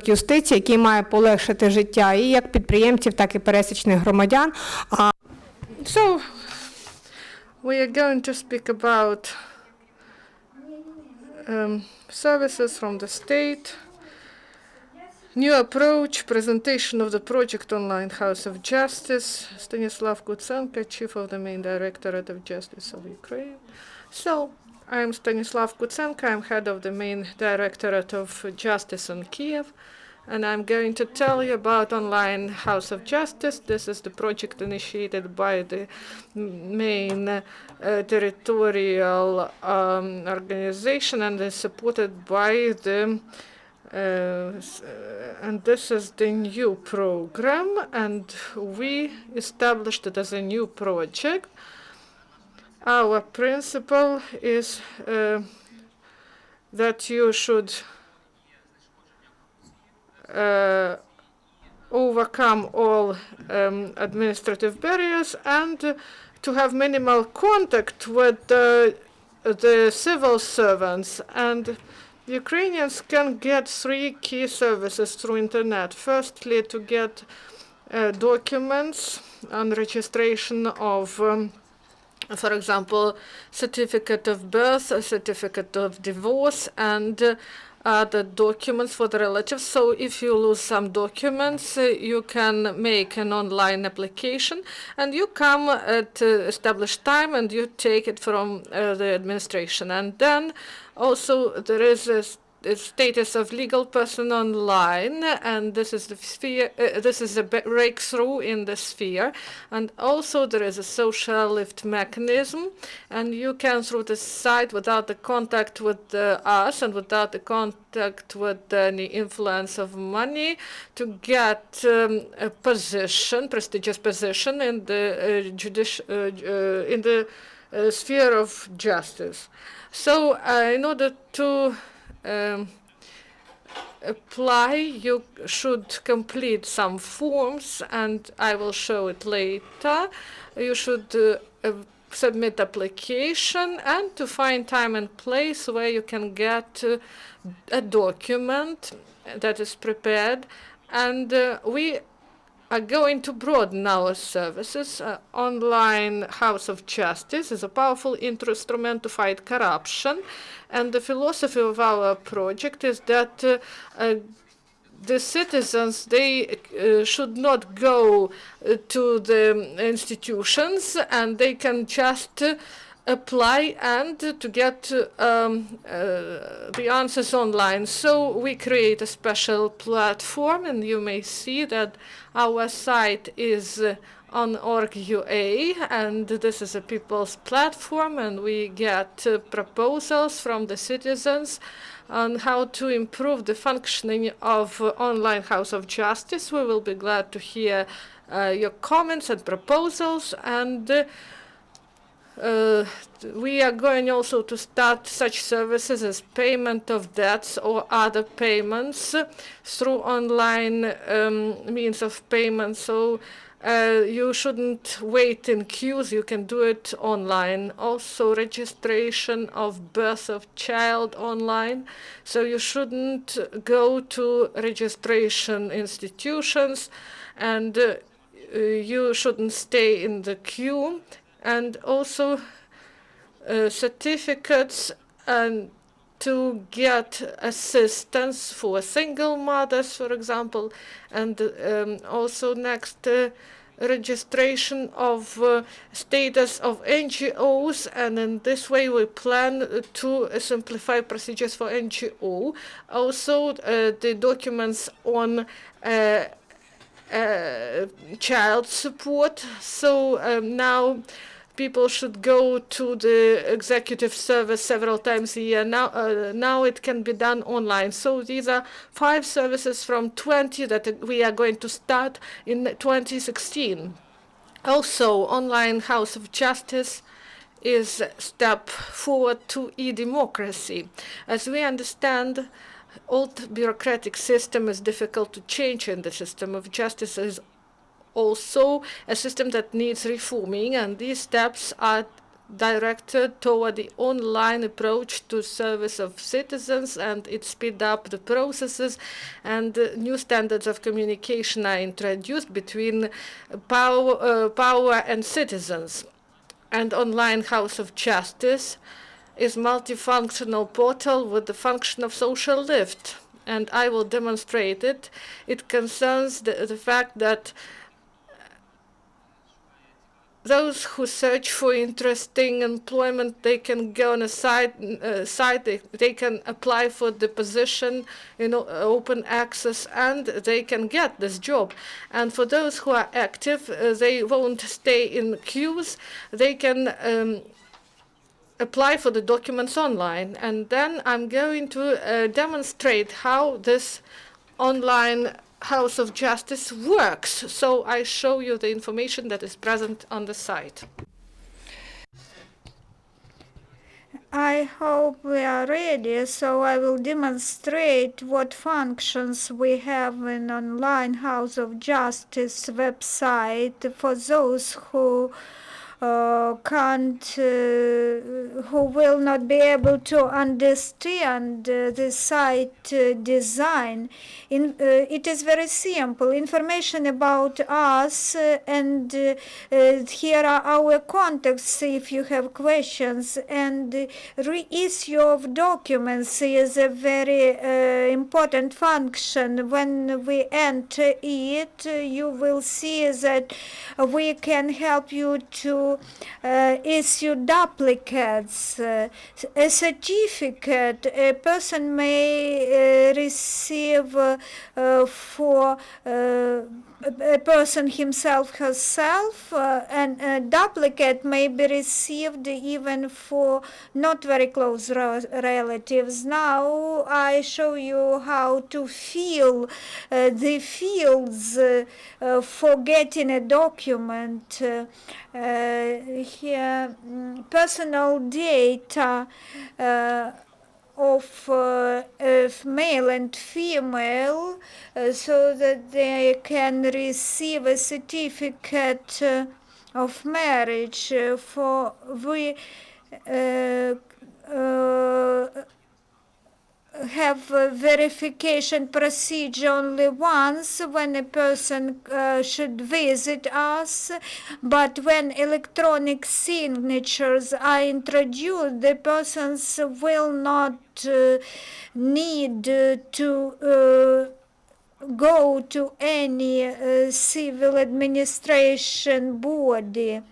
розвиток юстиції, який має полегшити життя і як підприємців, так і пересічних громадян. So, we are going to speak about services from the state, new approach, presentation of the project Online House of Justice, Stanislav Kutsenko, Chief of the Main Directorate of Justice of Ukraine. So, I'm Stanislav Kutsenko, I'm head of the Main Directorate of Justice in Kyiv, and I'm going to tell you about Online House of Justice. This is the project initiated by the main territorial organization and is supported by the and this is the new program, and we established it as a new project. Our principle is that you should overcome all administrative barriers and to have minimal contact with the civil servants. And Ukrainians can get 3 key services through internet. Firstly, to get documents on registration of for example, certificate of birth, a certificate of divorce, and other documents for the relatives. So if you lose some documents, you can make an online application, and you come at established time and you take it from the administration. And then also there is a status of legal person online, and this is the sphere. This is a breakthrough in the sphere. And also there is a social lift mechanism, and you can through the site without the contact with us and without the contact with any influence of money to get a position, prestigious position in the sphere of justice. So in order to apply, you should complete some forms, and I will show it later. You should submit application and to find time and place where you can get a document that is prepared. And we are going to broaden our services. Online House of Justice is a powerful instrument to fight corruption. And the philosophy of our project is that the citizens, they should not go to the institutions, and they can just apply and to get the answers online. So we create a special platform, and you may see that our site is on org.ua, and this is a people's platform, and we get proposals from the citizens on how to improve the functioning of Online House of Justice. We will be glad to hear your comments and proposals, and we are going also to start such services as payment of debts or other payments through online means of payment. So you shouldn't wait in queues, you can do it online. Also registration of birth of child online. So you shouldn't go to registration institutions, and you shouldn't stay in the queue. And also certificates and to get assistance for single mothers, for example, and also next registration of status of NGOs, and in this way we plan to simplify procedures for NGO. Also the documents on child support. So now people should go to the executive service several times a year. Now it can be done online. So these are 5 services from 20 that we are going to start in 2016. Also, Online House of Justice is a step forward to e-democracy. As we understand, old bureaucratic system is difficult to change, and the system of justice is also a system that needs reforming, and these steps are directed toward the online approach to service of citizens, and it speed up the processes, and new standards of communication are introduced between power and citizens. And online House of Justice is multifunctional portal with the function of social lift, and I will demonstrate it. It concerns the fact that those who search for interesting employment, they can go on a site, they can apply for the position, open access, and they can get this job. And for those who are active, they won't stay in queues. They can apply for the documents online. And then I'm going to demonstrate how this online House of Justice works. So I show you the information that is present on the site. I hope we are ready, so I will demonstrate what functions we have in online House of Justice website for those who who will not be able to understand the site design. It is very simple. Information about us, and here are our contacts if you have questions. And reissue of documents is a very important function. When we enter it, you will see that we can help you to issue duplicates. A certificate a person may receive for a person himself, herself, and a duplicate may be received even for not very close relatives. Now I show you how to fill the fields for getting a document. Here, personal data of male and female, so that they can receive a certificate of marriage. For we have a verification procedure only once when a person should visit us, but when electronic signatures are introduced, the persons will not need to go to any civil administration body.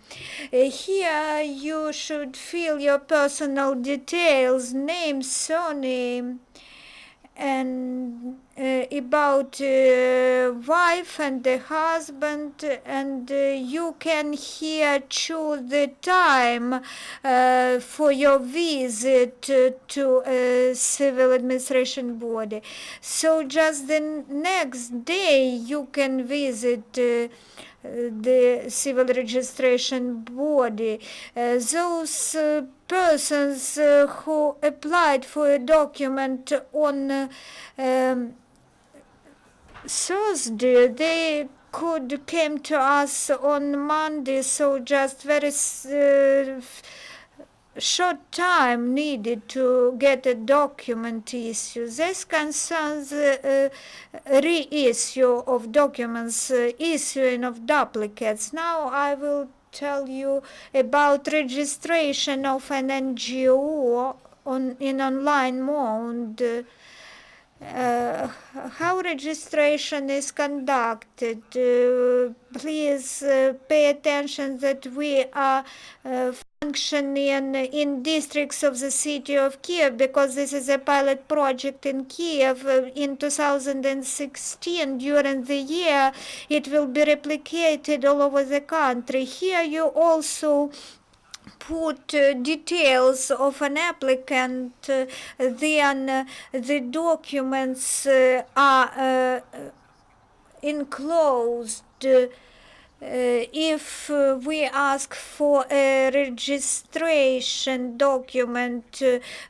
Here you should fill your personal details, name, surname, and about wife and the husband, and you can here choose the time for your visit to a civil administration body. So just the next day you can visit the civil registration body. Those persons who applied for a document on Thursday, they could came to us on Monday, so just very short time needed to get a document issue. This concerns reissue of documents, issuing of duplicates. Now I will tell you about registration of an NGO in online mode. How registration is conducted. Please pay attention that we are functioning in districts of the city of Kyiv, because this is a pilot project in Kyiv. In 2016, during the year, it will be replicated all over the country. Here you also put details of an applicant, then the documents are enclosed. If we ask for a registration document,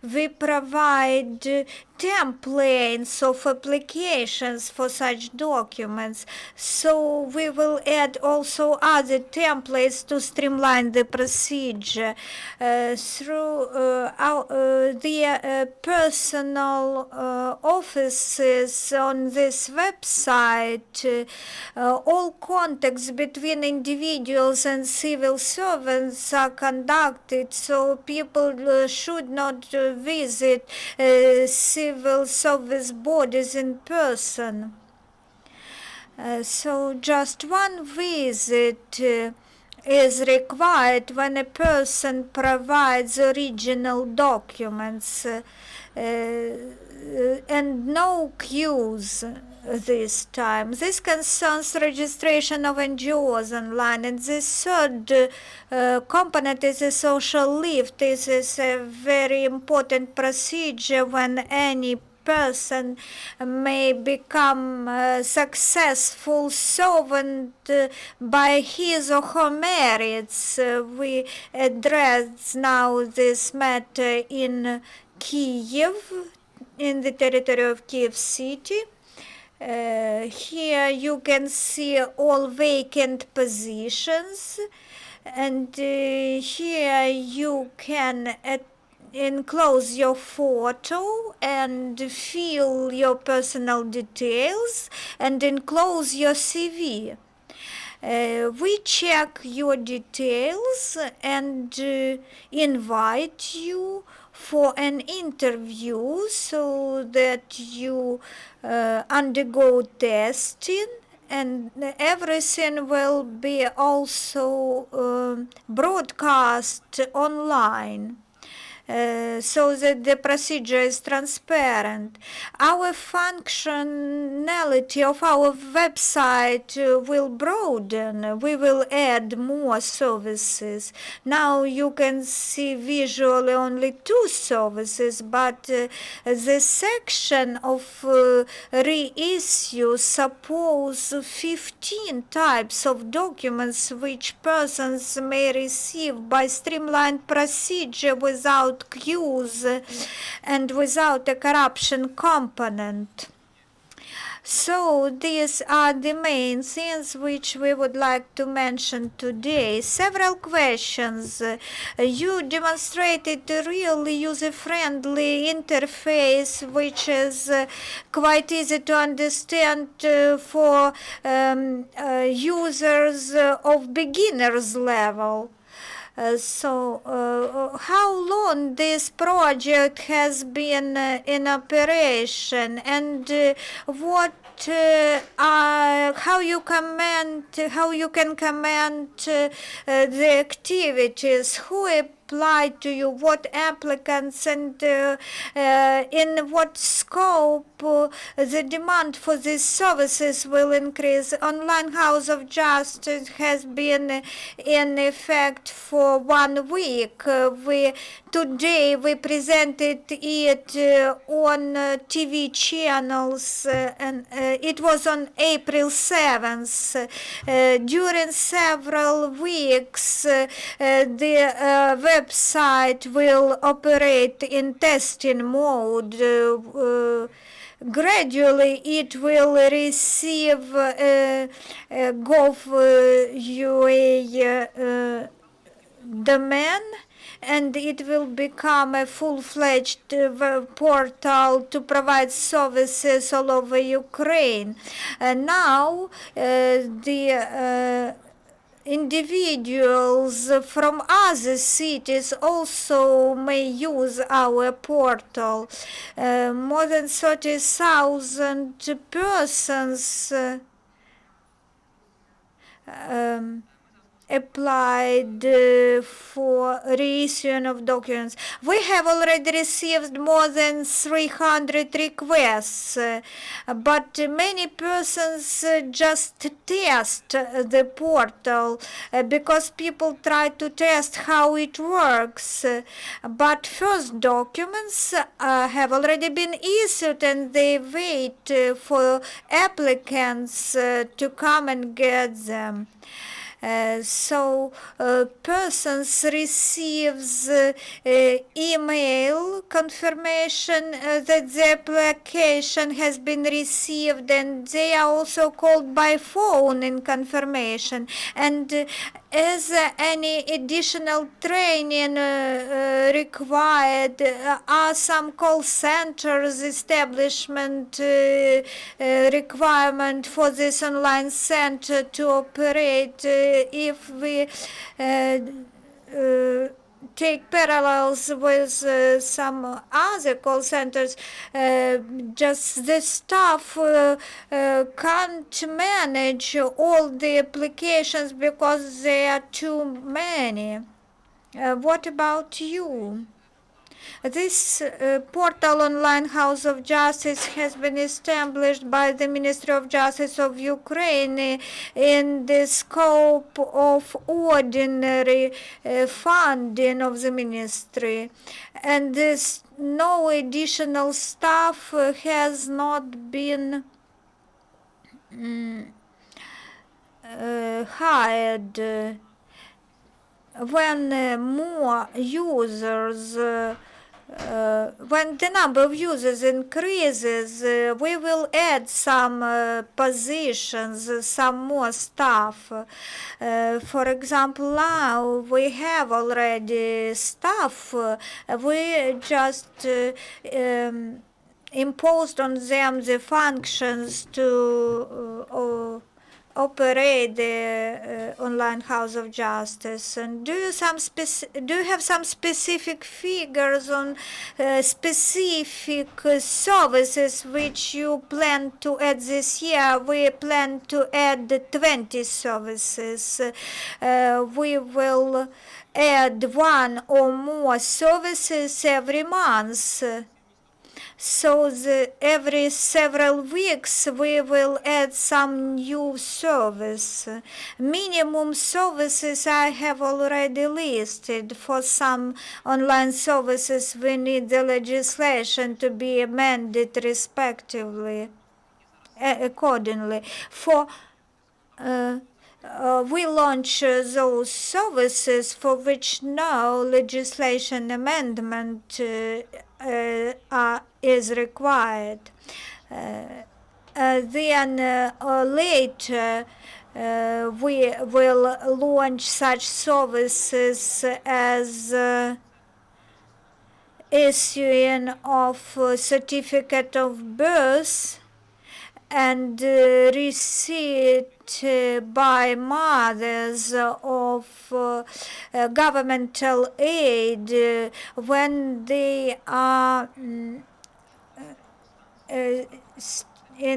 we provide templates of applications for such documents. So we will add also other templates to streamline the procedure through the personal offices on this website. All contacts between individuals and civil servants are conducted, so people should not visit civil service bodies in person. So just one visit is required when a person provides original documents and no queues this time. This concerns registration of NGOs online, and the third component is a social lift. This is a very important procedure when any person may become a successful servant by his or her merits. We address now this matter in Kyiv, in the territory of Kyiv city. Here you can see all vacant positions, and here you can enclose your photo and fill your personal details and enclose your CV. We check your details and invite you for an interview so that you undergo testing, and everything will be also broadcast online. So that the procedure is transparent. Our functionality of our website will broaden. We will add more services. Now you can see visually only 2 services, but the section of reissue suppose 15 types of documents which persons may receive by streamlined procedure without queues and without a corruption component. So these are the main things which we would like to mention today. Several questions. You demonstrated a really user-friendly interface which is quite easy to understand for users of beginners level. How long this project has been in operation, and how you can comment the activities, who applied to you, what applicants, and in what scope the demand for these services will increase. Online House of Justice has been in effect for 1 week. Today we presented it on TV channels, and it was on April 7th. During several weeks, the website will operate in testing mode. Gradually it will receive gov.ua domain, and it will become a full-fledged portal to provide services all over Ukraine. Now the individuals from other cities also may use our portal. More than 30,000 persons applied for reissuing of documents. We have already received more than 300 requests, but many persons just test the portal because people try to test how it works. But first documents have already been issued, and they wait for applicants to come and get them. So persons receives email confirmation that the application has been received, and they are also called by phone in confirmation. And is any additional training required? Are some call centers establishment requirement for this online center to operate? If we take parallels with some other call centers, just the staff can't manage all the applications because there are too many. What about you? This portal online House of Justice has been established by the Ministry of Justice of Ukraine in the scope of ordinary funding of the ministry, and this no additional staff has not been hired. When more users when the number of users increases, we will add some positions, some more staff. For example, now we have already staff. We just imposed on them the functions to operate the online House of Justice. And do you have some specific figures on specific services which you plan to add this year? We plan to add 20 services. We will add one or more services every month. So every several weeks we will add some new service. Minimum services I have already listed. For some online services we need the legislation to be amended respectively, accordingly. For we launch those services for which no legislation amendment is required. Then later we will launch such services as issuing of certificate of birth and receipt by mothers of governmental aid when they are in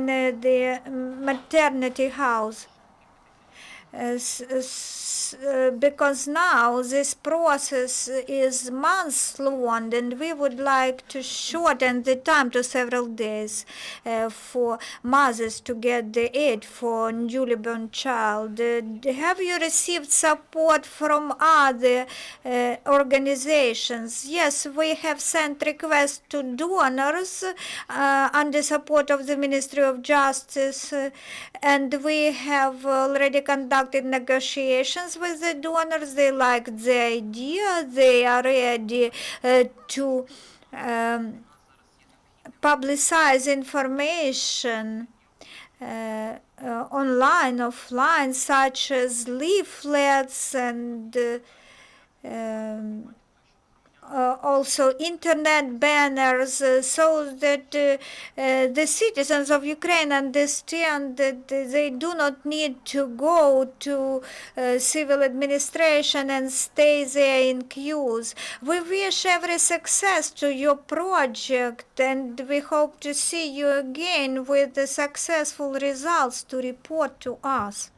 the maternity house. Because now this process is months long, and we would like to shorten the time to several days for mothers to get the aid for newly born child. Have you received support from other organizations? Yes, we have sent requests to donors under support of the Ministry of Justice, and we have already conducted negotiations with the donors. They like the idea. They are ready to publicize information online, offline, such as leaflets and also internet banners, so that the citizens of Ukraine understand that they do not need to go to civil administration and stay there in queues. We wish every success to your project, and we hope to see you again with the successful results to report to us.